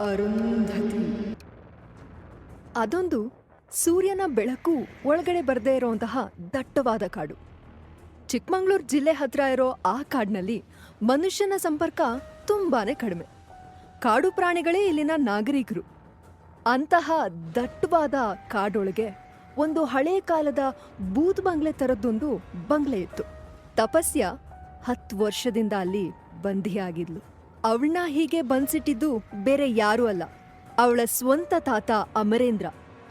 ಅರುಂಧತಿ. ಅದೊಂದು ಸೂರ್ಯನ ಬೆಳಕು ಒಳಗಡೆ ಬರದೇ ಇರೋಂತಹ ದಟ್ಟವಾದ ಕಾಡು. ಚಿಕ್ಕಮಗಳೂರು ಜಿಲ್ಲೆ ಹತ್ರ ಇರೋ ಆ ಕಾಡಿನಲ್ಲಿ ಮನುಷ್ಯನ ಸಂಪರ್ಕ ತುಂಬಾನೇ ಕಡಿಮೆ. ಕಾಡು ಪ್ರಾಣಿಗಳೇ ಇಲ್ಲಿನ ನಾಗರಿಕರು. ಅಂತಹ ದಟ್ಟವಾದ ಕಾಡೊಳಗೆ ಒಂದು ಹಳೇ ಕಾಲದ ಬೂತ್ ಬಂಗ್ಲೆ ಥರದ್ದೊಂದು ಬಂಗ್ಲೆ ಇತ್ತು. ತಪಸ್ಯ 10 ವರ್ಷದಿಂದ ಅಲ್ಲಿ ಬಂಧಿಯಾಗಿದ್ಲು. ಅವಳನ್ನ ಹೀಗೆ ಬಂದ್ಸಿಟ್ಟಿದ್ದು ಬೇರೆ ಯಾರೂ ಅಲ್ಲ, ಅವಳ ಸ್ವಂತ ತಾತ ಅಮರೇಂದ್ರ.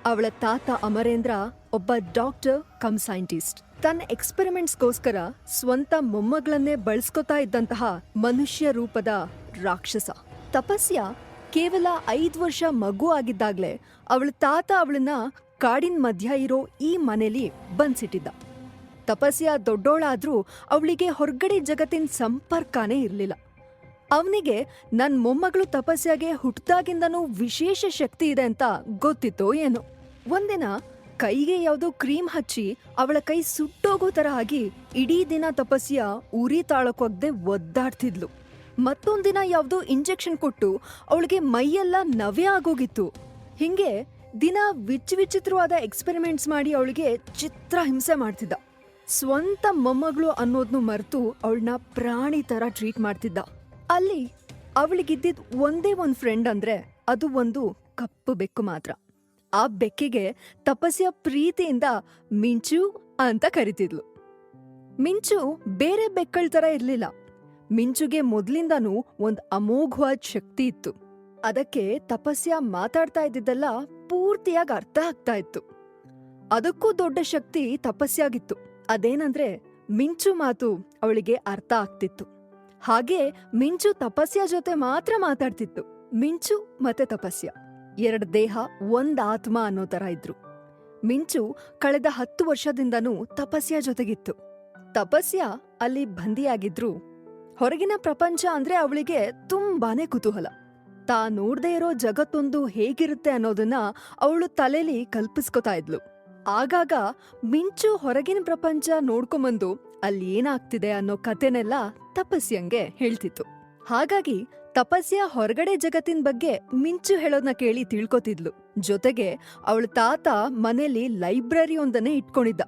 ಅವಳ ತಾತ ಅಮರೇಂದ್ರ ಒಬ್ಬ ಡಾಕ್ಟರ್ ಕಮ್ ಸೈಂಟಿಸ್ಟ್. ತನ್ನ ಎಕ್ಸ್ಪೆರಿಮೆಂಟ್ಸ್ಗೋಸ್ಕರ ಸ್ವಂತ ಮೊಮ್ಮಗಳನ್ನೇ ಬಳಸ್ಕೊತಾ ಇದ್ದಂತಹ ಮನುಷ್ಯ ರೂಪದ ರಾಕ್ಷಸ. ತಪಸ್ಯ ಕೇವಲ 5 ವರ್ಷ ಮಗು ಆಗಿದ್ದಾಗ್ಲೇ ಅವಳ ತಾತ ಅವಳನ್ನ ಕಾಡಿನ ಮಧ್ಯ ಇರೋ ಈ ಮನೇಲಿ ಬಂದ್ಸಿಟ್ಟಿದ್ದ. ತಪಸ್ಯ ದೊಡ್ಡೋಳಾದ್ರೂ ಅವಳಿಗೆ ಹೊರಗಡೆ ಜಗತ್ತಿನ ಸಂಪರ್ಕನೇ ಇರಲಿಲ್ಲ. ಅವನಿಗೆ ನನ್ ಮೊಮ್ಮಗಳು ತಪಸ್ಯಾಗೆ ಹುಟ್ಟಿದಾಗಿಂದನೂ ವಿಶೇಷ ಶಕ್ತಿ ಇದೆ ಅಂತ ಗೊತ್ತಿತ್ತೋ ಏನೋ. ಒಂದಿನ ಕೈಗೆ ಯಾವುದೋ ಕ್ರೀಮ್ ಹಚ್ಚಿ ಅವಳ ಕೈ ಸುಟ್ಟೋಗೋ ತರ ಆಗಿ ಇಡೀ ದಿನ ತಪಸ್ಯ ಉರಿ ತಾಳಕ್ಕೋಗ್ದೆ ಒದ್ದಾಡ್ತಿದ್ಲು. ಮತ್ತೊಂದಿನ ಯಾವುದೋ ಇಂಜೆಕ್ಷನ್ ಕೊಟ್ಟು ಅವಳಿಗೆ ಮೈಯೆಲ್ಲ ನವೆ ಆಗೋಗಿತ್ತು. ಹಿಂಗೆ ದಿನ ವಿಚಿತ್ರವಾದ ಎಕ್ಸ್ಪೆರಿಮೆಂಟ್ಸ್ ಮಾಡಿ ಅವಳಿಗೆ ಚಿತ್ರ ಹಿಂಸೆ ಮಾಡ್ತಿದ್ದ. ಸ್ವಂತ ಮೊಮ್ಮಗಳು ಅನ್ನೋದ್ನು ಮರೆತು ಅವಳನ್ನ ಪ್ರಾಣಿ ತರ ಟ್ರೀಟ್ ಮಾಡ್ತಿದ್ದ. ಅಲ್ಲಿ ಅವಳಿಗಿದ್ದಿದ್ ಒಂದೇ ಒಂದು ಫ್ರೆಂಡ್ ಅಂದ್ರೆ ಅದು ಒಂದು ಕಪ್ಪು ಬೆಕ್ಕು ಮಾತ್ರ. ಆ ಬೆಕ್ಕಿಗೆ ತಪಸ್ಯ ಪ್ರೀತಿಯಿಂದ ಮಿಂಚು ಅಂತ ಕರಿತಿದ್ಲು. ಮಿಂಚು ಬೇರೆ ಬೆಕ್ಕಳ ತರ ಇರ್ಲಿಲ್ಲ. ಮಿಂಚುಗೆ ಮೊದ್ಲಿಂದಾನೂ ಒಂದ್ ಅಮೋಘವಾದ ಶಕ್ತಿ ಇತ್ತು. ಅದಕ್ಕೆ ತಪಸ್ಯ ಮಾತಾಡ್ತಾ ಇದ್ದಿದ್ದೆಲ್ಲ ಪೂರ್ತಿಯಾಗಿ ಅರ್ಥ ಆಗ್ತಾ ಇತ್ತು. ಅದಕ್ಕೂ ದೊಡ್ಡ ಶಕ್ತಿ ತಪಸ್ಯಾಗಿತ್ತು. ಅದೇನಂದ್ರೆ ಮಿಂಚು ಮಾತು ಅವಳಿಗೆ ಅರ್ಥ ಆಗ್ತಿತ್ತು. ಹಾಗೆ ಮಿಂಚು ತಪಸ್ಯ ಜೊತೆ ಮಾತ್ರ ಮಾತಾಡ್ತಿತ್ತು. ಮಿಂಚು ಮತ್ತೆ ತಪಸ್ಯ 2 ದೇಹ, 1 ಆತ್ಮ ಅನ್ನೋ ತರ ಇದ್ರು. ಮಿಂಚು ಕಳೆದ 10 ವರ್ಷದಿಂದನೂ ತಪಸ್ಯ ಜೊತೆಗಿತ್ತು. ತಪಸ್ಯ ಅಲ್ಲಿ ಬಂದಿಯಾಗಿದ್ರು ಹೊರಗಿನ ಪ್ರಪಂಚ ಅಂದ್ರೆ ಅವಳಿಗೆ ತುಂಬಾನೇ ಕುತೂಹಲ. ತಾ ನೋಡ್ದೇ ಇರೋ ಜಗತ್ತೊಂದು ಹೇಗಿರುತ್ತೆ ಅನ್ನೋದನ್ನ ಅವಳು ತಲೆಲಿ ಕಲ್ಪಿಸ್ಕೊತಾ ಇದ್ಲು. ಆಗಾಗ ಮಿಂಚು ಹೊರಗಿನ ಪ್ರಪಂಚ ನೋಡ್ಕೊಂಬಂದು ಅಲ್ಲಿ ಏನಾಗ್ತಿದೆ ಅನ್ನೋ ಕತೆನೆಲ್ಲ ತಪಸ್ಯಂಗೆ ಹೇಳ್ತಿತ್ತು. ಹಾಗಾಗಿ ತಪಸ್ಯ ಹೊರಗಡೆ ಜಗತ್ತಿನ ಬಗ್ಗೆ ಮಿಂಚು ಹೇಳೋದ್ನ ಕೇಳಿ ತಿಳ್ಕೊತಿದ್ಲು. ಜೊತೆಗೆ ಅವಳ ತಾತ ಮನೇಲಿ ಲೈಬ್ರರಿ ಒಂದನ್ನೇ ಇಟ್ಕೊಂಡಿದ್ದ.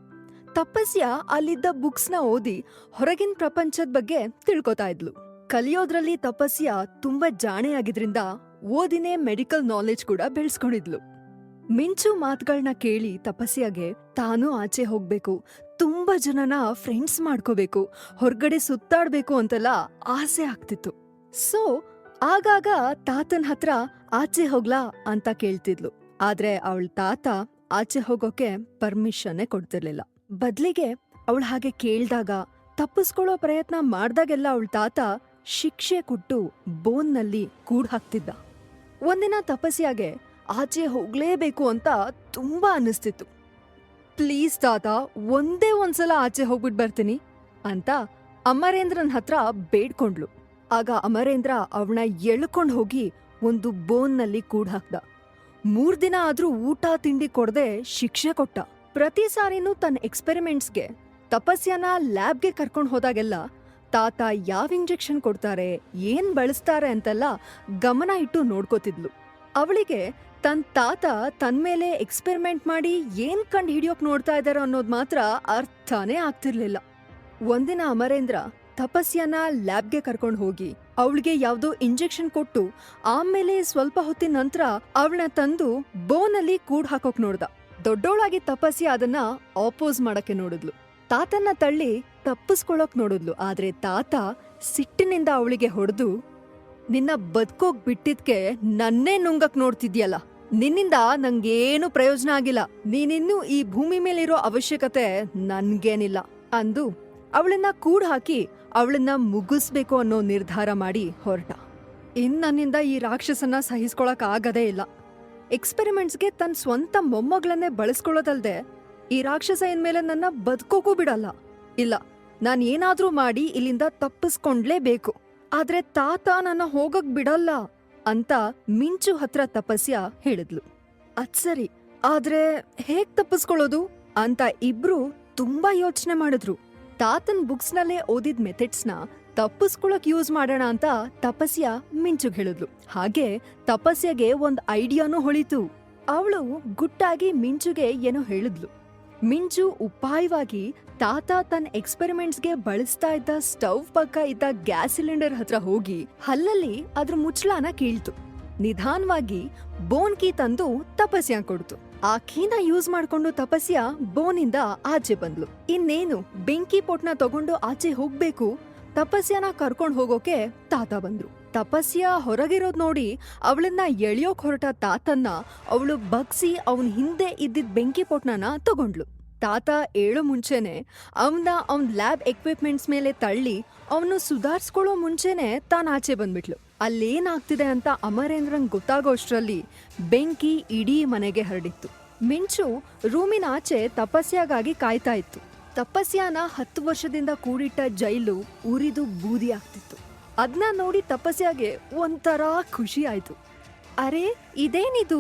ತಪಸ್ಯ ಅಲ್ಲಿದ್ದ ಬುಕ್ಸ್ನ ಓದಿ ಹೊರಗಿನ ಪ್ರಪಂಚದ ಬಗ್ಗೆ ತಿಳ್ಕೊತಾ ಇದ್ಲು. ಕಲಿಯೋದ್ರಲ್ಲಿ ತಪಸ್ಯ ತುಂಬಾ ಜಾಣೆಯಾಗಿದ್ರಿಂದ ಓದಿನೇ ಮೆಡಿಕಲ್ ನಾಲೆಜ್ ಕೂಡ ಬೆಳೆಸ್ಕೊಂಡಿದ್ಲು. ಮಿಂಚು ಮಾತುಗಳನ್ನ ಕೇಳಿ ತಪಸ್ಯಗೆ ತಾನೂ ಆಚೆ ಹೋಗ್ಬೇಕು, ತುಂಬಾ ಜನನ ಫ್ರೆಂಡ್ಸ್ ಮಾಡ್ಕೋಬೇಕು, ಹೊರಗಡೆ ಸುತ್ತಾಡ್ಬೇಕು ಅಂತೆಲ್ಲ ಆಸೆ ಆಗ್ತಿತ್ತು. ಸೊ ಆಗಾಗ ತಾತನ್ ಹತ್ರ ಆಚೆ ಹೋಗ್ಲಾ ಅಂತ ಕೇಳ್ತಿದ್ಲು. ಆದ್ರೆ ಅವಳ ತಾತ ಆಚೆ ಹೋಗೋಕೆ ಪರ್ಮಿಷನ್ನೇ ಕೊಡ್ತಿರ್ಲಿಲ್ಲ. ಬದ್ಲಿಗೆ ಅವಳು ಹಾಗೆ ಕೇಳ್ದಾಗ, ತಪ್ಪಿಸ್ಕೊಳ್ಳೋ ಪ್ರಯತ್ನ ಮಾಡ್ದಾಗೆಲ್ಲ ಅವಳ ತಾತ ಶಿಕ್ಷೆ ಕೊಟ್ಟು ಬೋನ್ನಲ್ಲಿ ಕೂಡ್ ಹಾಕ್ತಿದ್ದ. ಒಂದಿನ ತಪಸ್ಯಾಗೆ ಆಚೆ ಹೋಗ್ಲೇಬೇಕು ಅಂತ ತುಂಬಾ ಅನ್ನಿಸ್ತಿತ್ತು. ಪ್ಲೀಸ್ ತಾತ, ಒಂದೇ ಒಂದ್ಸಲ ಆಚೆ ಹೋಗ್ಬಿಟ್ ಬರ್ತೀನಿ ಅಂತ ಅಮರೇಂದ್ರನ್ ಹತ್ರ ಬೇಡ್ಕೊಂಡ್ಲು. ಆಗ ಅಮರೇಂದ್ರ ಅವಳನ್ನ ಎಳ್ಕೊಂಡ್ ಹೋಗಿ ಒಂದು ಬೋನ್ನಲ್ಲಿ ಕೂಡ್ ಹಾಕ್ದ. 3 ದಿನ ಆದ್ರೂ ಊಟ ತಿಂಡಿ ಕೊಡದೆ ಶಿಕ್ಷೆ ಕೊಟ್ಟ. ಪ್ರತಿ ಸಾರಿನೂ ತನ್ನ ಎಕ್ಸ್ಪೆರಿಮೆಂಟ್ಸ್ಗೆ ತಪಸ್ಯನ ಲ್ಯಾಬ್ಗೆ ಕರ್ಕೊಂಡ್ ಹೋದಾಗೆಲ್ಲ ತಾತ ಯಾವ ಇಂಜೆಕ್ಷನ್ ಕೊಡ್ತಾರೆ, ಏನ್ ಬಳಸ್ತಾರೆ ಅಂತೆಲ್ಲ ಗಮನ ಇಟ್ಟು ನೋಡ್ಕೋತಿದ್ಲು. ಅವಳಿಗೆ ತನ್ ತಾತ ತನ್ಮೇಲೆ ಎಕ್ಸ್ಪೆರಿಮೆಂಟ್ ಮಾಡಿ ಏನ್ ಕಂಡು ಹಿಡಿಯೋಕ್ ನೋಡ್ತಾ ಇದಾರೋ ಅನ್ನೋದು ಮಾತ್ರ ಅರ್ಥನೇ ಆಗ್ತಿರ್ಲಿಲ್ಲ. ಒಂದಿನ ಅಮರೇಂದ್ರ ತಪಸ್ಯನ ಲ್ಯಾಬ್ಗೆ ಕರ್ಕೊಂಡು ಹೋಗಿ ಅವಳಿಗೆ ಯಾವ್ದೋ ಇಂಜೆಕ್ಷನ್ ಕೊಟ್ಟು ಆಮೇಲೆ ಸ್ವಲ್ಪ ಹೊತ್ತಿನ ನಂತರ ಅವಳನ್ನ ತಂದು ಬೋನಲ್ಲಿ ಕೂಡ್ ಹಾಕೋಕ್ ನೋಡ್ದ. ದೊಡ್ಡೋಳಾಗಿ ತಪಸ್ಯ ಅದನ್ನ ಆಪೋಸ್ ಮಾಡಕ್ಕೆ ನೋಡಿದ್ಲು. ತಾತನ್ನ ತಳ್ಳಿ ತಪ್ಪಿಸ್ಕೊಳಕ್ ನೋಡಿದ್ಲು. ಆದ್ರೆ ತಾತ ಸಿಟ್ಟಿನಿಂದ ಅವಳಿಗೆ ಹೊಡೆದು, ನಿನ್ನ ಬದುಕೋಕ್ ಬಿಟ್ಟಿದ್ಕೆ ನನ್ನೇ ನುಂಗಕ್ ನೋಡ್ತಿದ್ಯಲ್ಲ, ನಿನ್ನಿಂದ ನಂಗೇನು ಪ್ರಯೋಜನ ಆಗಿಲ್ಲ, ನೀನಿನ್ನೂ ಈ ಭೂಮಿ ಮೇಲಿರೋ ಅವಶ್ಯಕತೆ ನನ್ಗೇನಿಲ್ಲ ಅಂದು ಅವಳನ್ನ ಕೂಡ್ ಹಾಕಿ ಅವಳನ್ನ ಮುಗಿಸ್ಬೇಕು ಅನ್ನೋ ನಿರ್ಧಾರ ಮಾಡಿ ಹೊರಟ. ನನ್ನಿಂದ ಈ ರಾಕ್ಷಸನ್ನ ಸಹಿಸ್ಕೊಳಕ್ ಆಗದೇ ಇಲ್ಲ. ಎಕ್ಸ್ಪೆರಿಮೆಂಟ್ಸ್ಗೆ ತನ್ನ ಸ್ವಂತ ಮೊಮ್ಮಗಳನ್ನೇ ಬಳಸ್ಕೊಳ್ಳೋದಲ್ದೆ ಈ ರಾಕ್ಷಸ ಇನ್ಮೇಲೆ ನನ್ನ ಬದುಕೋಗೂ ಬಿಡಲ್ಲ. ಇಲ್ಲ, ನಾನ್ ಏನಾದ್ರೂ ಮಾಡಿ ಇಲ್ಲಿಂದ ತಪ್ಪಿಸ್ಕೊಂಡ್ಲೇಬೇಕು. ಆದ್ರೆ ತಾತ ನನ್ನ ಹೋಗಕ್ ಬಿಡಲ್ಲ ಅಂತ ಮಿಂಚು ಹತ್ರ ತಪಸ್ಯ ಹೇಳಿದ್ಲು. ಅದ್ಸರಿ, ಆದ್ರೆ ಹೇಗ್ ತಪ್ಪಿಸ್ಕೊಳ್ಳೋದು ಅಂತ ಇಬ್ರು ತುಂಬಾ ಯೋಚನೆ ಮಾಡಿದ್ರು. ತಾತನ್ ಬುಕ್ಸ್ನಲ್ಲೇ ಓದಿದ್ ಮೆಥಡ್ಸ್ನ ತಪ್ಪಿಸ್ಕೊಳಕ್ ಯೂಸ್ ಮಾಡೋಣ ಅಂತ ತಪಸ್ಯ ಮಿಂಚುಗ್ ಹೇಳಿದ್ಲು. ಹಾಗೆ ತಪಸ್ಯಗೆ ಒಂದ್ ಐಡಿಯಾನೂ ಹೊಳಿತು. ಅವಳು ಗುಟ್ಟಾಗಿ ಮಿಂಚುಗೆ ಏನೋ ಹೇಳಿದ್ಲು. ಮಿಂಚು ಉಪಾಯವಾಗಿ ತಾತ ತನ್ನ ಎಕ್ಸ್ಪೆರಿಮೆಂಟ್ಸ್ಗೆ ಬಳಸ್ತಾ ಇದ್ದ ಸ್ಟವ್ ಪಕ್ಕ ಇದ್ದ ಗ್ಯಾಸ್ ಸಿಲಿಂಡರ್ ಹತ್ರ ಹೋಗಿ ಹಲ್ಲಲ್ಲಿ ಅದ್ರ ಮುಚ್ಚಳನ ಕೀಳ್ತು. ನಿಧಾನವಾಗಿ ಬೋನ್ ಕೀ ತಂದು ತಪಸ್ಯ ಕೊಡ್ತು. ಆ ಕೀನ ಯೂಸ್ ಮಾಡ್ಕೊಂಡು ತಪಸ್ಯ ಬೋನಿಂದ ಆಚೆ ಬಂದ್ಲು. ಇನ್ನೇನು ಬೆಂಕಿ ಪೊಟ್ನ ತಗೊಂಡು ಆಚೆ ಹೋಗ್ಬೇಕು, ತಪಸ್ಯನ ಕರ್ಕೊಂಡ್ ಹೋಗೋಕೆ ತಾತ ಬಂದ್ರು. ತಪಸ್ಯ ಹೊರಗಿರೋದ್ ನೋಡಿ ಅವಳನ್ನ ಎಳಿಯೋಕ್ ಹೊರಟ ತಾತನ್ನ ಅವಳು ಬಗ್ಸಿ ಅವನ್ ಹಿಂದೆ ಇದ್ದಿದ್ ಬೆಂಕಿ ಪೊಟ್ನನ ತಗೊಂಡ್ಲು. ತಾತ ಏಳೋ ಮುಂಚೆನೆ ಅವನ್ ಲ್ಯಾಬ್ ಎಕ್ವಿಪ್ಮೆಂಟ್ಸ್ ಮೇಲೆ ತಳ್ಳಿ ಅವನು ಸುಧಾರ್ಸ್ಕೊಳ್ಳೋ ಮುಂಚೆನೆ ತಾನ್ ಆಚೆ ಬಂದ್ಬಿಟ್ಲು. ಅಲ್ಲೇನಾಗ್ತಿದೆ ಅಂತ ಅಮರೇಂದ್ರಂಗ್ ಗೊತ್ತಾಗೋಷ್ಟ್ರಲ್ಲಿ ಬೆಂಕಿ ಇಡೀ ಮನೆಗೆ ಹರಡಿತ್ತು. ಮಿಂಚು ರೂಮಿನ ಆಚೆ ತಪಸ್ಯಾಗಾಗಿ ಕಾಯ್ತಾ ಇತ್ತು. ತಪಸ್ಯಾನ 10 ವರ್ಷದಿಂದ ಕೂಡಿಟ್ಟ ಜೈಲು ಉರಿದು ಬೂದಿ ಆಗ್ತಿತ್ತು. ಅದ್ನ ನೋಡಿ ತಪಸ್ಯಾಗೆ ಒಂಥರ ಖುಷಿ ಆಯ್ತು. ಅರೆ, ಇದೇನಿದು,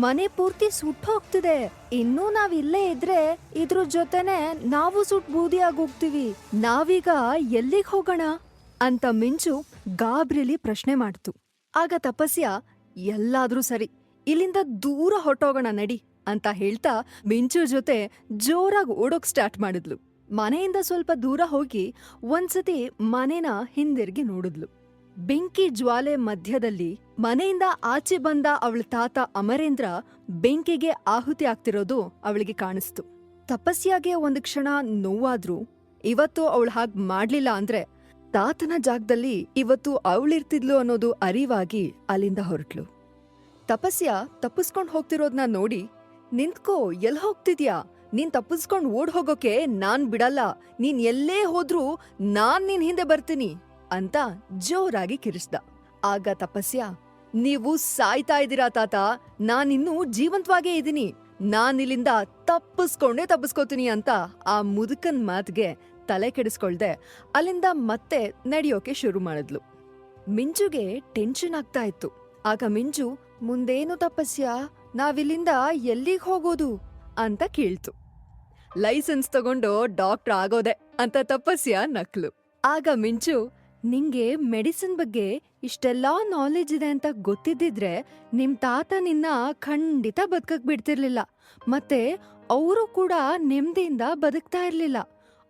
ಮನೆ ಪೂರ್ತಿ ಸುಟ್ಟು ಹೋಗ್ತಿದೆ. ಇನ್ನೂ ನಾವಿಲ್ಲೇ ಇದ್ರೆ ಇದ್ರ ಜೊತೆನೆ ನಾವು ಸುಟ್ಟು ಬೂದಿ ಆಗೋಗ್ತೀವಿ. ನಾವೀಗ ಎಲ್ಲಿಗ್ ಹೋಗೋಣ ಅಂತ ಮಿಂಚು ಗಾಬ್ರಿಲಿ ಪ್ರಶ್ನೆ ಮಾಡ್ತು. ಆಗ ತಪಸ್ಯ, ಎಲ್ಲಾದ್ರೂ ಸರಿ, ಇಲ್ಲಿಂದ ದೂರ ಹೊಟ್ಟೋಗೋಣ ನಡಿ ಅಂತ ಹೇಳ್ತಾ ಮಿಂಚು ಜೊತೆ ಜೋರಾಗಿ ಓಡೋಕ್ ಸ್ಟಾರ್ಟ್ ಮಾಡಿದ್ಲು. ಮನೆಯಿಂದ ಸ್ವಲ್ಪ ದೂರ ಹೋಗಿ ಒಂದ್ಸತಿ ಮನೆನ ಹಿಂದಿರುಗಿ ನೋಡಿದ್ಲು. ಬೆಂಕಿ ಜ್ವಾಲೆ ಮಧ್ಯದಲ್ಲಿ ಮನೆಯಿಂದ ಆಚೆ ಬಂದ ಅವಳ ತಾತ ಅಮರೇಂದ್ರ ಬೆಂಕಿಗೆ ಆಹುತಿ ಆಗ್ತಿರೋದು ಅವಳಿಗೆ ಕಾಣಿಸ್ತು. ತಪಸ್ಯಾಗೆ ಒಂದು ಕ್ಷಣ ನೋವಾದ್ರೂ ಇವತ್ತು ಅವಳು ಹಾಗ್ ಮಾಡ್ಲಿಲ್ಲ ಅಂದ್ರೆ ತಾತನ ಜಾಗದಲ್ಲಿ ಇವತ್ತು ಅವಳಿರ್ತಿದ್ಲು ಅನ್ನೋದು ಅರಿವಾಗಿ ಅಲ್ಲಿಂದ ಹೊರಟ್ಲು. ತಪಸ್ಯ ತಪ್ಪಿಸ್ಕೊಂಡ್ ಹೋಗ್ತಿರೋದ್ನ ನೋಡಿ, ನಿಂತ್ಕೋ, ಎಲ್ ಹೋಗ್ತಿದ್ಯಾ? ನೀನ್ ತಪ್ಪಿಸ್ಕೊಂಡ್ ಓಡ್ ಹೋಗೋಕೆ ನಾನ್ ಬಿಡಲ್ಲ. ನೀನ್ ಎಲ್ಲೇ ಹೋದ್ರೂ ನಾನ್ ನಿನ್ ಹಿಂದೆ ಬರ್ತೀನಿ ಅಂತ ಜೋರಾಗಿ ಕಿರಿಸ್ದ. ಆಗ ತಪಸ್ಯ, ನೀವು ಸಾಯ್ತಾ ಇದ್ದೀರಾ ತಾತ, ನಾನಿನ್ನೂ ಜೀವಂತವಾಗೇ ಇದ್ದೀನಿ. ನಾನಿಲ್ಲಿಂದ ತಪ್ಪಿಸ್ಕೋತೀನಿ ಅಂತ ಆ ಮುದುಕನ್ ಮಾತ್ಗೆ ತಲೆ ಕೆಡಿಸ್ಕೊಳ್ದೆ ಅಲ್ಲಿಂದ ಮತ್ತೆ ನಡೆಯೋಕೆ ಶುರು ಮಾಡಿದ್ಲು. ಮಿಂಚುಗೆ ಟೆನ್ಷನ್ ಆಗ್ತಾ ಇತ್ತು. ಆಗ ಮಿಂಚು, ಮುಂದೇನು ತಪಸ್ಯ, ನಾವಿಲ್ಲಿಂದ ಎಲ್ಲಿಗ್ ಹೋಗೋದು ಅಂತ ಕೇಳ್ತು. ಲೈಸೆನ್ಸ್ ತಗೊಂಡು ಡಾಕ್ಟರ್ ಆಗೋದೆ ಅಂತ ತಪಸ್ಯ ನಕ್ಲು. ಆಗ ಮಿಂಚು, ನಿಂಗೆ ಮೆಡಿಸಿನ್ ಬಗ್ಗೆ ಇಷ್ಟೆಲ್ಲಾ ನಾಲೆಜ್ ಇದೆ ಅಂತ ಗೊತ್ತಿದ್ದಿದ್ರೆ ನಿಮ್ ತಾತ ನಿನ್ನ ಖಂಡಿತ ಬದುಕಕ್ ಬಿಡ್ತಿರ್ಲಿಲ್ಲ. ಮತ್ತೆ ಅವರು ಕೂಡ ನೆಮ್ಮದಿಯಿಂದ ಬದುಕ್ತಾ ಇರ್ಲಿಲ್ಲ.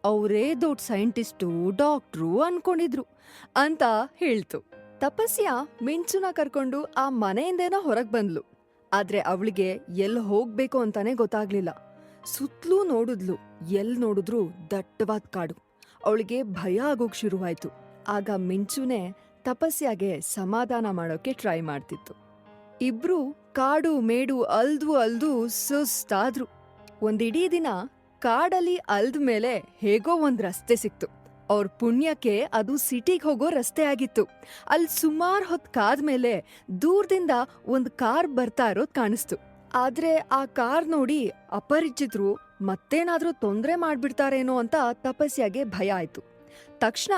ಅವರೇ ದೊಡ್ಡ ಸೈಂಟಿಸ್ಟು, ಡಾಕ್ಟ್ರು ಅನ್ಕೊಂಡಿದ್ರು ಅಂತ ಹೇಳ್ತು. ತಪಸ್ಯ ಮಿಂಚುನ ಕರ್ಕೊಂಡು ಆ ಮನೆಯಿಂದೇನೋ ಹೊರಗ್ ಬಂದ್ಲು. ಆದ್ರೆ ಅವಳಿಗೆ ಎಲ್ ಹೋಗ್ಬೇಕು ಅಂತಾನೆ ಗೊತ್ತಾಗ್ಲಿಲ್ಲ. ಸುತ್ಲೂ ನೋಡಿದ್ಲು, ಎಲ್ ನೋಡಿದ್ರು ದಟ್ಟವಾದ ಕಾಡು. ಅವಳಿಗೆ ಭಯ ಆಗೋಕ್ ಶುರುವಾಯ್ತು. ಆಗ ಮಿಂಚುನೆ ತಪಸ್ಯಾಗೆ ಸಮಾಧಾನ ಮಾಡೋಕೆ ಟ್ರೈ ಮಾಡ್ತಿತ್ತು. ಇಬ್ರು ಕಾಡು ಮೇಡು ಅಲ್ದು ಸುಸ್ತಾದ್ರು. ಒಂದಿಡೀ ದಿನ ಕಾಡಲ್ಲಿ ಅಲ್ದ ಮೇಲೆ ಹೇಗೋ ಒಂದ್ ರಸ್ತೆ ಸಿಕ್ತು. ಅವ್ರ ಪುಣ್ಯಕ್ಕೆ ಅದು ಸಿಟಿಗ್ ಹೋಗೋ ರಸ್ತೆ ಆಗಿತ್ತು. ಅಲ್ಲಿ ಸುಮಾರ್ ಹೊತ್ ಕಾದ್ಮೇಲೆ ದೂರದಿಂದ ಒಂದ್ ಕಾರ್ ಬರ್ತಾ ಇರೋದ್ ಕಾಣಿಸ್ತು. ಆದ್ರೆ ಆ ಕಾರ್ ನೋಡಿ ಅಪರಿಚಿತರು ಮತ್ತೇನಾದ್ರೂ ತೊಂದ್ರೆ ಮಾಡ್ಬಿಡ್ತಾರೇನೋ ಅಂತ ತಪಸ್ಯಾಗೆ ಭಯ ಆಯ್ತು. ತಕ್ಷಣ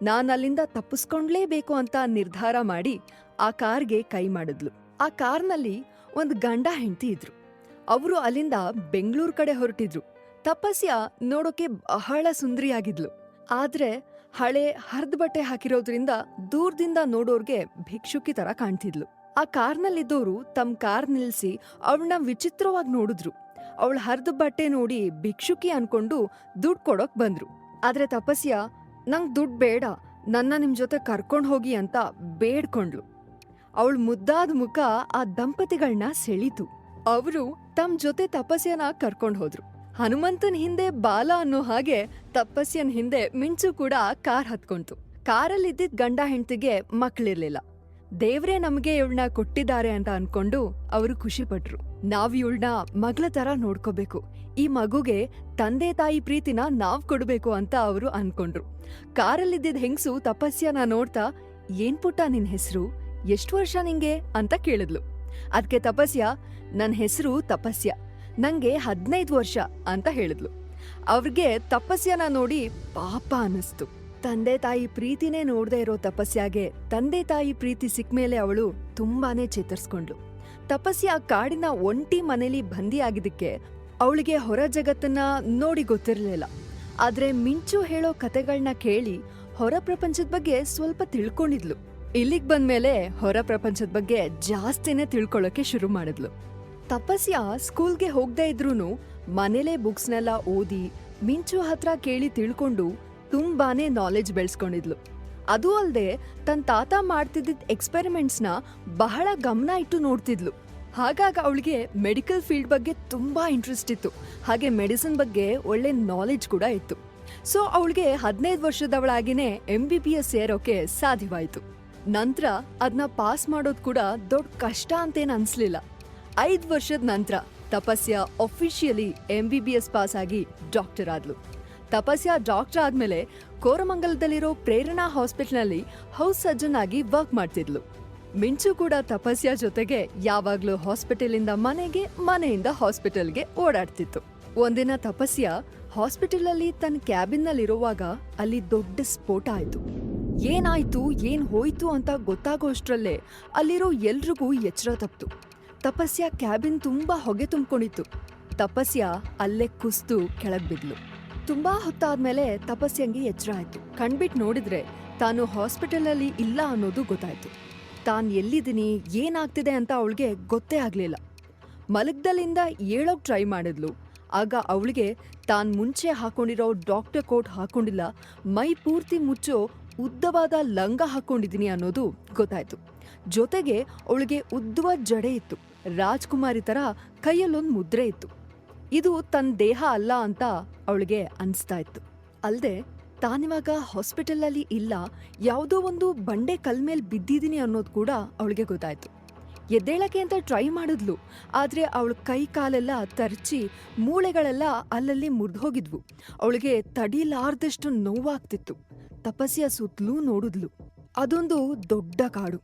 ನಾನಲ್ಲಿಂದ ತಪ್ಪಿಸ್ಕೊಂಡ್ಲೇಬೇಕು ಅಂತ ನಿರ್ಧಾರ ಮಾಡಿ ಆ ಕಾರ್ಗೆ ಕೈ ಮಾಡಿದ್ಲು. ಆ ಕಾರ್ನಲ್ಲಿ ಒಂದ್ ಗಂಡ ಹೆಂಡತಿ ಇದ್ರು. ಅವರು ಅಲ್ಲಿಂದ ಬೆಂಗಳೂರು ಕಡೆ ಹೊರಟಿದ್ರು. ತಪಸ್ಯ ನೋಡೋಕೆ ಬಹಳ ಸುಂದರಿಯಾಗಿದ್ಲು. ಆದ್ರೆ ಹಳೆ ಹರ್ದ್ ಬಟ್ಟೆ ಹಾಕಿರೋದ್ರಿಂದ ದೂರದಿಂದ ನೋಡೋರ್ಗೆ ಭಿಕ್ಷುಕಿ ತರ ಕಾಣ್ತಿದ್ಲು. ಆ ಕಾರ್ನಲ್ಲಿದ್ದೋರು ತಮ್ಮ ಕಾರ್ ನಿಲ್ಸಿ ಅವಳನ್ನ ವಿಚಿತ್ರವಾಗಿ ನೋಡಿದ್ರು. ಅವಳ ಹರ್ದ್ ಬಟ್ಟೆ ನೋಡಿ ಭಿಕ್ಷುಕಿ ಅನ್ಕೊಂಡು ದುಡ್ಡು ಕೊಡೋಕ್ ಬಂದ್ರು. ಆದ್ರೆ ತಪಸ್ಯ, ನಂಗ್ ದುಡ್ಡು ಬೇಡ, ನನ್ನ ನಿಮ್ ಜೊತೆ ಕರ್ಕೊಂಡ್ ಹೋಗಿ ಅಂತ ಬೇಡ್ಕೊಂಡ್ಲು. ಅವಳ ಮುದ್ದಾದ ಮುಖ ಆ ದಂಪತಿಗಳನ್ನ ಸೆಳೀತು. ಅವರು ತಮ್ಮ ಜೊತೆ ತಪಸ್ಯನ ಕರ್ಕೊಂಡ್ ಹೋದ್ರು. ಹನುಮಂತನ್ ಹಿಂದೆ ಬಾಲ ಅನ್ನೋ ಹಾಗೆ ತಪಸ್ಯನ್ ಹಿಂದೆ ಮಿಂಚು ಕೂಡ ಕಾರ್ ಹತ್ಕೊಂತು. ಕಾರಲ್ಲಿದ್ದಿದ್ ಗಂಡ ಹೆಂಡತಿಗೆ ಮಕ್ಳಿರ್ಲಿಲ್ಲ. ದೇವ್ರೇ ನಮ್ಗೆ ಇವಳನ್ನ ಕೊಟ್ಟಿದ್ದಾರೆ ಅಂತ ಅನ್ಕೊಂಡು ಅವರು ಖುಷಿ ಪಟ್ರು. ನಾವ್ ಇವಳನ್ನ ಮಗಳ ತರ ನೋಡ್ಕೋಬೇಕು, ಈ ಮಗುಗೆ ತಂದೆ ತಾಯಿ ಪ್ರೀತಿನ ನಾವ್ ಕೊಡ್ಬೇಕು ಅಂತ ಅವರು ಅನ್ಕೊಂಡ್ರು. ಕಾರಲ್ಲಿದ್ದಿದ್ ಹೆಂಗ್ಸು ತಪಸ್ಯನ ನೋಡ್ತಾ, ಏನ್ ಪುಟ್ಟ ನಿನ್ ಹೆಸರು, ಎಷ್ಟು ವರ್ಷ ನಿಂಗೆ ಅಂತ ಕೇಳಿದ್ಲು. ಅದ್ಕೆ ತಪಸ್ಯ, ನನ್ ಹೆಸರು ತಪಸ್ಯ, ನಂಗೆ 15 ವರ್ಷ ಅಂತ ಹೇಳಿದ್ಲು. ಅವ್ರಿಗೆ ತಪಸ್ಯನ ನೋಡಿ ಪಾಪ ಅನಿಸ್ತು. ತಂದೆ ತಾಯಿ ಪ್ರೀತಿನೇ ನೋಡ್ದೇ ಇರೋ ತಪಸ್ಯಾಗೆ ತಂದೆ ತಾಯಿ ಪ್ರೀತಿ ಸಿಕ್ಮೇಲೆ ಅವಳು ತುಂಬಾನೇ ಚೇತರಿಸ್ಕೊಂಡ್ಲು. ತಪಸ್ಯ ಕಾಡಿನ ಒಂಟಿ ಮನೇಲಿ ಬಂದಿಯಾಗಿದ್ದಕ್ಕೆ ಅವಳಿಗೆ ಹೊರ ಜಗತ್ತನ್ನ ನೋಡಿ ಗೊತ್ತಿರ್ಲಿಲ್ಲ. ಆದ್ರೆ ಮಿಂಚು ಹೇಳೋ ಕತೆಗಳನ್ನ ಕೇಳಿ ಹೊರ ಪ್ರಪಂಚದ ಬಗ್ಗೆ ಸ್ವಲ್ಪ ತಿಳ್ಕೊಂಡಿದ್ಲು. ಇಲ್ಲಿಗ್ ಬಂದ್ಮೇಲೆ ಹೊರ ಪ್ರಪಂಚದ ಬಗ್ಗೆ ಜಾಸ್ತಿನೇ ತಿಳ್ಕೊಳ್ಳೋಕೆ ಶುರು ಮಾಡಿದ್ಲು. ತಪಸ್ಯ ಸ್ಕೂಲ್ಗೆ ಹೋಗದೆ ಇದ್ರೂನು ಮನೇಲೆ ಬುಕ್ಸ್ನೆಲ್ಲ ಓದಿ ಮಿಂಚು ಹತ್ರ ಕೇಳಿ ತಿಳ್ಕೊಂಡು ತುಂಬಾನೇ ನಾಲೆಜ್ ಬೆಳೆಸ್ಕೊಂಡಿದ್ಲು. ಅದು ಅಲ್ಲದೆ ತನ್ನ ತಾತ ಮಾಡ್ತಿದ್ದ ಎಕ್ಸ್ಪೆರಿಮೆಂಟ್ಸ್ನ ಬಹಳ ಗಮನ ಇಟ್ಟು ನೋಡ್ತಿದ್ಲು. ಹಾಗಾಗಿ ಅವಳಿಗೆ ಮೆಡಿಕಲ್ ಫೀಲ್ಡ್ ಬಗ್ಗೆ ತುಂಬಾ ಇಂಟ್ರೆಸ್ಟ್ ಇತ್ತು. ಹಾಗೆ ಮೆಡಿಸಿನ್ ಬಗ್ಗೆ ಒಳ್ಳೆ ನಾಲೆಜ್ ಕೂಡ ಇತ್ತು. ಸೊ ಅವಳಿಗೆ 15 ವರ್ಷದವಳಾಗಿನೇ MBBS ಸೇರೋಕೆ ಸಾಧ್ಯವಾಯಿತು. ನಂತರ ಅದನ್ನ ಪಾಸ್ ಮಾಡೋದು ಕೂಡ ದೊಡ್ಡ ಕಷ್ಟ ಅಂತೇನು ಅನ್ಸ್ಲಿಲ್ಲ. 5 ವರ್ಷದ ನಂತರ ತಪಸ್ಯ ಅಫಿಷಿಯಲಿ MBBS ಪಾಸ್ ಆಗಿ ಡಾಕ್ಟರ್ ಆದ್ಲು. ತಪಸ್ಯ ಡಾಕ್ಟರ್ ಆದ್ಮೇಲೆ ಕೋರಮಂಗಲದಲ್ಲಿರೋ ಪ್ರೇರಣಾ ಹಾಸ್ಪಿಟಲ್ನಲ್ಲಿ ಹೌಸ್ ಸರ್ಜನ್ ಆಗಿ ವರ್ಕ್ ಮಾಡ್ತಿದ್ಲು. ಮಿಂಚು ಕೂಡ ತಪಸ್ಯ ಜೊತೆಗೆ ಯಾವಾಗ್ಲೂ ಹಾಸ್ಪಿಟಲಿಂದ ಮನೆಗೆ, ಮನೆಯಿಂದ ಹಾಸ್ಪಿಟಲ್ಗೆ ಓಡಾಡ್ತಿತ್ತು. ಒಂದಿನ ತಪಸ್ಯ ಹಾಸ್ಪಿಟಲ್ ಅಲ್ಲಿ ತನ್ನ ಕ್ಯಾಬಿನ್ ನಲ್ಲಿರುವಾಗ ಅಲ್ಲಿ ದೊಡ್ಡ ಸ್ಫೋಟ ಆಯ್ತು. ಏನಾಯ್ತು, ಏನ್ ಹೋಯ್ತು ಅಂತ ಗೊತ್ತಾಗೋಷ್ಟ್ರಲ್ಲೇ ಅಲ್ಲಿರೋ ಎಲ್ರಿಗೂ ಎಚ್ಚರ ತಪ್ತು. ತಪಸ್ಯ ಕ್ಯಾಬಿನ್ ತುಂಬಾ ಹೊಗೆ ತುಂಬಿಕೊಂಡಿತ್ತು. ತಪಸ್ಯ ಅಲ್ಲೇ ಕುಸ್ತು ಕೆಳಗ್ ಬಿದ್ಲು. ತುಂಬಾ ಹೊತ್ತಾದ್ಮೇಲೆ ತಪಸ್ಯಂಗೆ ಎಚ್ಚರ ಆಯ್ತು. ಕಣ್ಬಿಟ್ ನೋಡಿದ್ರೆ ತಾನು ಹಾಸ್ಪಿಟಲ್ ಅಲ್ಲಿ ಇಲ್ಲ ಅನ್ನೋದು ಗೊತ್ತಾಯ್ತು. ತಾನ್ ಎಲ್ಲಿದ್ದೀನಿ, ಏನಾಗ್ತಿದೆ ಅಂತ ಅವಳಿಗೆ ಗೊತ್ತೇ ಆಗ್ಲಿಲ್ಲ. ಮಲಗ್ದಲ್ಲಿಂದ ಏಳೋಕ್ ಟ್ರೈ ಮಾಡಿದ್ಲು. ಆಗ ಅವಳಿಗೆ ತಾನ್ ಮುಂಚೆ ಹಾಕೊಂಡಿರೋ ಡಾಕ್ಟರ್ ಕೋಟ್ ಹಾಕೊಂಡಿಲ್ಲ, ಮೈ ಪೂರ್ತಿ ಮುಚ್ಚೋ ಉದ್ದವಾದ ಲಂಗ ಹಾಕೊಂಡಿದ್ದೀನಿ ಅನ್ನೋದು ಗೊತ್ತಾಯ್ತು. ಜೊತೆಗೆ ಅವಳಿಗೆ ಉದ್ದವಾದ ಜಡೆ ಇತ್ತು. ರಾಜ್ಕುಮಾರಿ ತರ ಕೈಯಲ್ಲೊಂದು ಮುದ್ರೆ ಇತ್ತು. ಇದು ತನ್ನ ದೇಹ ಅಲ್ಲ ಅಂತ ಅವಳಿಗೆ ಅನಿಸ್ತಾ ಇತ್ತು. ಅಲ್ದೆ ತಾನಿವಾಗ ಹಾಸ್ಪಿಟಲಲ್ಲಿ ಇಲ್ಲ, ಯಾವುದೋ ಒಂದು ಬಂಡೆ ಕಲ್ ಮೇಲೆ ಬಿದ್ದಿದ್ದೀನಿ ಅನ್ನೋದು ಕೂಡ ಅವಳಿಗೆ ಗೊತ್ತಾಯ್ತು. ಎದ್ದೇಳಕ್ಕೆ ಅಂತ ಟ್ರೈ ಮಾಡಿದ್ಲು. ಆದ್ರೆ ಅವಳ ಕೈ ಕಾಲೆಲ್ಲ ತರ್ಚಿ ಮೂಳೆಗಳೆಲ್ಲ ಅಲ್ಲಲ್ಲಿ ಮುರಿದೋಗಿದ್ವು. ಅವಳಿಗೆ ತಡಿಲಾರ್ದಷ್ಟು ನೋವಾಗ್ತಿತ್ತು. ತಪಸ್ಯ ಸುತ್ತಲೂ ನೋಡಿದ್ಲು. ಅದೊಂದು ದೊಡ್ಡ ಕಾಡು,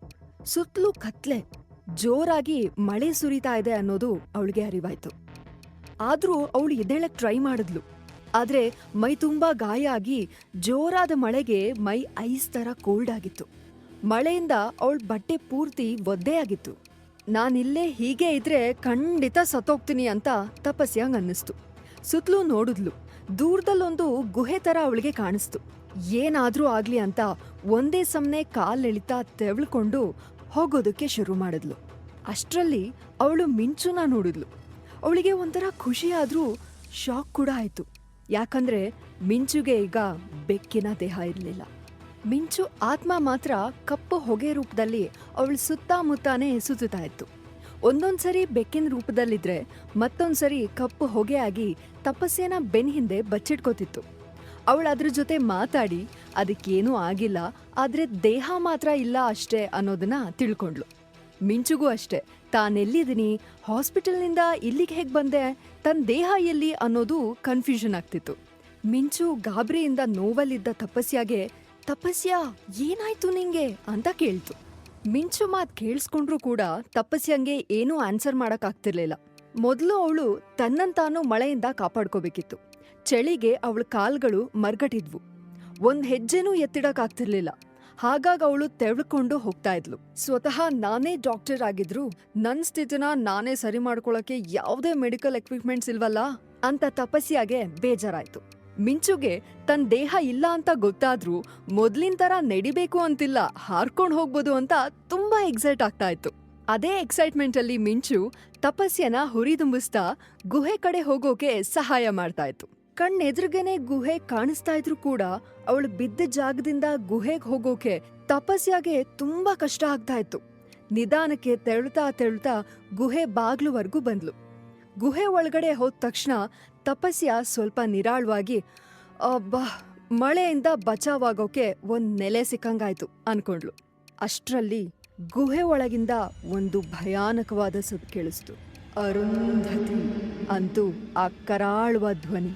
ಸುತ್ತಲೂ ಕತ್ಲೆ, ಜೋರಾಗಿ ಮಳೆ ಸುರಿತಾ ಇದೆ ಅನ್ನೋದು ಅವಳಿಗೆ ಅರಿವಾಯ್ತು. ಆದ್ರೂ ಅವಳು ಎದ್ದೇಳಕ್ ಟ್ರೈ ಮಾಡಿದ್ಲು. ಆದ್ರೆ ಮೈ ತುಂಬಾ ಗಾಯ ಆಗಿ ಜೋರಾದ ಮಳೆಗೆ ಮೈ ಐಸ್ ತರ ಕೋಲ್ಡ್ ಆಗಿತ್ತು. ಮಳೆಯಿಂದ ಅವಳ ಬಟ್ಟೆ ಪೂರ್ತಿ ಒದ್ದೆ ಆಗಿತ್ತು. ನಾನಿಲ್ಲೇ ಹೀಗೆ ಇದ್ರೆ ಖಂಡಿತ ಸತ್ತೋಗ್ತೀನಿ ಅಂತ ತಪಸ್ಯಂಗ್ ಅನ್ನಿಸ್ತು. ಸುತ್ತಲೂ ನೋಡಿದ್ಲು. ದೂರದಲ್ಲೊಂದು ಗುಹೆ ತರ ಅವಳಿಗೆ ಕಾಣಿಸ್ತು. ಏನಾದ್ರೂ ಆಗ್ಲಿ ಅಂತ ಒಂದೇ ಸಮನೆ ಕಾಲೆಳಿತಾ ತೆವಳ್ಕೊಂಡು ಹೋಗೋದಕ್ಕೆ ಶುರು ಮಾಡಿದ್ಲು. ಅಷ್ಟ್ರಲ್ಲಿ ಅವಳು ಮಿಂಚುನ ನೋಡಿದ್ಲು. ಅವಳಿಗೆ ಒಂಥರ ಖುಷಿ ಆದ್ರೂ ಶಾಕ್ ಕೂಡ ಆಯ್ತು. ಯಾಕಂದ್ರೆ ಮಿಂಚುಗೆ ಈಗ ಬೆಕ್ಕಿನ ದೇಹ ಇರಲಿಲ್ಲ. ಮಿಂಚು ಆತ್ಮ ಮಾತ್ರ ಕಪ್ಪು ಹೊಗೆ ರೂಪದಲ್ಲಿ ಅವಳ ಸುತ್ತಮುತ್ತಾನೆ ಸುತ್ತಾ ಇತ್ತು. ಒಂದೊಂದ್ಸರಿ ಬೆಕ್ಕಿನ ರೂಪದಲ್ಲಿದ್ರೆ ಮತ್ತೊಂದ್ಸರಿ ಕಪ್ಪು ಹೊಗೆ ಆಗಿ ತಪಸ್ಯನ ಬೆನ್ ಹಿಂದೆ ಬಚ್ಚಿಟ್ಕೋತಿತ್ತು. ಅವಳು ಅದ್ರ ಜೊತೆ ಮಾತಾಡಿ ಅದಕ್ಕೇನೂ ಆಗಿಲ್ಲ, ಆದ್ರೆ ದೇಹ ಮಾತ್ರ ಇಲ್ಲ ಅಷ್ಟೇ ಅನ್ನೋದನ್ನ ತಿಳ್ಕೊಂಡ್ಲು. ಮಿಂಚುಗೂ ಅಷ್ಟೇ, ತಾನೆಲ್ಲಿದ್ದೀನಿ, ಹಾಸ್ಪಿಟಲ್ನಿಂದ ಇಲ್ಲಿಗೆ ಹೇಗ್ ಬಂದೆ, ತನ್ನ ದೇಹ ಎಲ್ಲಿ ಅನ್ನೋದು ಕನ್ಫ್ಯೂಷನ್ ಆಗ್ತಿತ್ತು. ಮಿಂಚು ಗಾಬರಿಯಿಂದ ನೋವಲ್ಲಿದ್ದ ತಪಸ್ಯಾಗೆ, ತಪಸ್ಯ ಏನಾಯ್ತು ನಿಂಗೆ ಅಂತ ಕೇಳ್ತು. ಮಿಂಚು ಮಾತ್ ಕೇಳಿಸ್ಕೊಂಡ್ರು ಕೂಡ ತಪಸ್ಯಂಗೆ ಏನೂ ಆನ್ಸರ್ ಮಾಡಕ್ಕಾಗ್ತಿರ್ಲಿಲ್ಲ. ಮೊದಲು ಅವಳು ತನ್ನಂತಾನು ಮಳೆಯಿಂದ ಕಾಪಾಡ್ಕೋಬೇಕಿತ್ತು. ಚಳಿಗೆ ಅವಳ ಕಾಲ್ಗಳು ಮರ್ಗಟಿದ್ವು. ಒಂದ್ ಹೆಜ್ಜೆನೂ ಎತ್ತಿಡಕ್ಕಾಗ್ತಿರ್ಲಿಲ್ಲ. ಹಾಗಾಗಿ ಅವಳು ತೆವಳ್ಕೊಂಡು ಹೋಗ್ತಾ ಇದ್ಲು. ಸ್ವತಃ ನಾನೇ ಡಾಕ್ಟರ್ ಆಗಿದ್ರು ನನ್ ಸ್ಥಿತಿನ ನಾನೇ ಸರಿ ಮಾಡ್ಕೊಳಕ್ಕೆ ಯಾವುದೇ ಮೆಡಿಕಲ್ ಎಕ್ವಿಪ್ಮೆಂಟ್ಸ್ ಇಲ್ವಲ್ಲ ಅಂತ ತಪಸ್ಯಾಗೆ ಬೇಜಾರಾಯ್ತು. ಮಿಂಚುಗೆ ತನ್ನ ದೇಹ ಇಲ್ಲ ಅಂತ ಗೊತ್ತಾದ್ರೂ ಮೊದ್ಲಿನ ತರ ನಡಿಬೇಕು ಅಂತಿಲ್ಲ, ಹಾರ್ಕೊಂಡ್ ಹೋಗ್ಬೋದು ಅಂತ ತುಂಬಾ ಎಕ್ಸೈಟ್ ಆಗ್ತಾ ಇತ್ತು. ಅದೇ ಎಕ್ಸೈಟ್ಮೆಂಟ್ ಅಲ್ಲಿ ಮಿಂಚು ತಪಸ್ಯನ ಹುರಿದುಂಬಿಸ್ತಾ ಗುಹೆ ಕಡೆ ಹೋಗೋಕೆ ಸಹಾಯ ಮಾಡ್ತಾ ಇತ್ತು. ಕಣ್ಣೆದ್ರಿಗೇನೆ ಗುಹೆ ಕಾಣಿಸ್ತಾ ಇದ್ರು ಕೂಡ ಅವಳು ಬಿದ್ದ ಜಾಗದಿಂದ ಗುಹೆಗೆ ಹೋಗೋಕೆ ತಪಸ್ಯಾಗೆ ತುಂಬಾ ಕಷ್ಟ ಆಗ್ತಾ ಇತ್ತು. ನಿಧಾನಕ್ಕೆ ತೆರಳುತ್ತಾ ಗುಹೆ ಬಾಗ್ಲುವರೆಗೂ ಬಂದ್ಲು. ಗುಹೆ ಒಳಗಡೆ ಹೋದ ತಕ್ಷಣ ತಪಸ್ಯ ಸ್ವಲ್ಪ ನಿರಾಳವಾಗಿ, ಅಬ್ಬಾ, ಮಳೆಯಿಂದ ಬಚಾವಾಗೋಕೆ ಒಂದ್ ನೆಲೆ ಸಿಕ್ಕಂಗಾಯ್ತು ಅನ್ಕೊಂಡ್ಲು. ಅಷ್ಟ್ರಲ್ಲಿ ಗುಹೆ ಒಳಗಿಂದ ಒಂದು ಭಯಾನಕವಾದ ಸದ್ದು ಕೇಳಿಸ್ತು. ಅರುಂಧತಿ ಅಂತೂ ಆ ಕರಾಳುವ ಧ್ವನಿ.